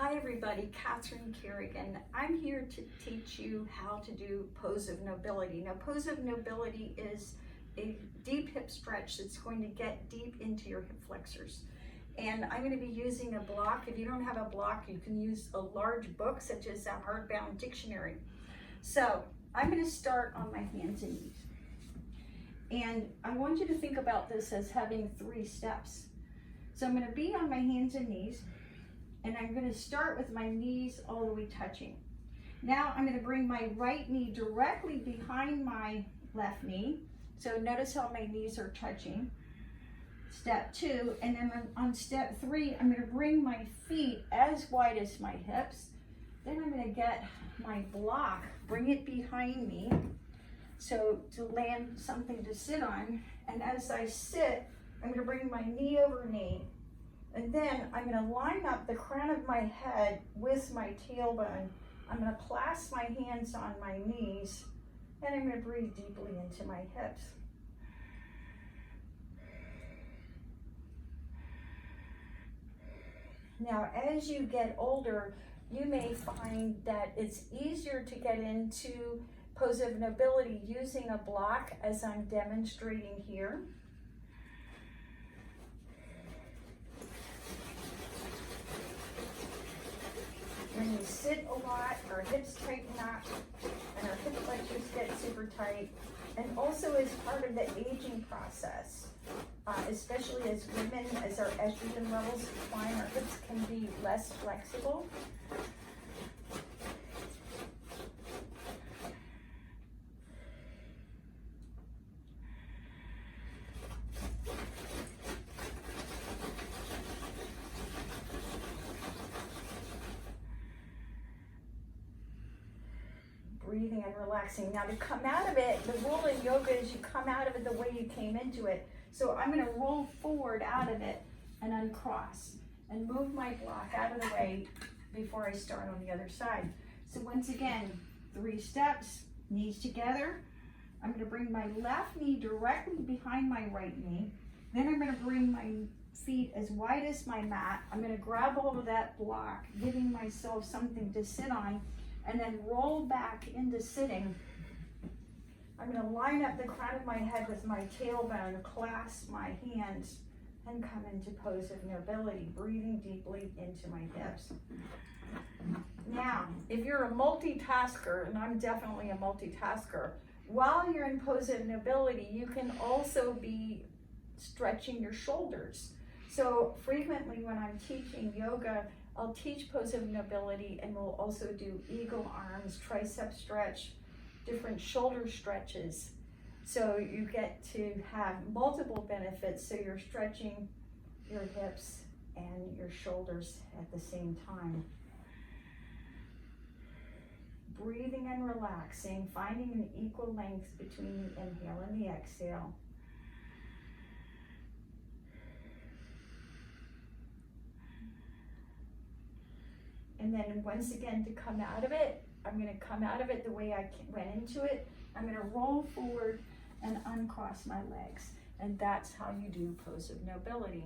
Hi everybody, Catherine Carrigan. I'm here to teach you how to do pose of nobility. Now, pose of nobility is a deep hip stretch that's going to get deep into your hip flexors. And I'm going to be using a block. If you don't have a block, you can use a large book such as a hardbound dictionary. So I'm going to start on my hands and knees. And I want you to think about this as having 3 steps. So I'm going to be on my hands and knees. And I'm going to start with my knees all the way touching. Now I'm going to bring my right knee directly behind my left knee. So notice how my knees are touching. Step 2, and then on step 3, I'm going to bring my feet as wide as my hips. Then I'm going to get my block, bring it behind me, so to land something to sit on. And as I sit, I'm going to bring my knee over knee. And then I'm going to line up the crown of my head with my tailbone. I'm going to clasp my hands on my knees, and I'm going to breathe deeply into my hips. Now, as you get older, you may find that it's easier to get into pose of nobility using a block, as I'm demonstrating here. When we sit a lot, our hips tighten up and our hip flexors get super tight. And also as part of the aging process, especially as women, as our estrogen levels decline, our hips can be less flexible. Breathing and relaxing. Now to come out of it, the rule in yoga is you come out of it the way you came into it. So I'm going to roll forward out of it and uncross and move my block out of the way before I start on the other side. So once again, 3 steps, knees together. I'm going to bring my left knee directly behind my right knee. Then I'm going to bring my feet as wide as my mat. I'm going to grab hold of that block, giving myself something to sit on, and then roll back into sitting. I'm going to line up the crown of my head with my tailbone, clasp my hands, and come into pose of nobility, breathing deeply into my hips. Now, if you're a multitasker, and I'm definitely a multitasker, while you're in pose of nobility, you can also be stretching your shoulders. So frequently when I'm teaching yoga, I'll teach pose of nobility, and we'll also do eagle arms, tricep stretch, different shoulder stretches. So you get to have multiple benefits. So you're stretching your hips and your shoulders at the same time. Breathing and relaxing, finding an equal length between the inhale and the exhale. And then once again, to come out of it, I'm going to come out of it the way I went into it. I'm going to roll forward and uncross my legs. And that's how you do pose of nobility.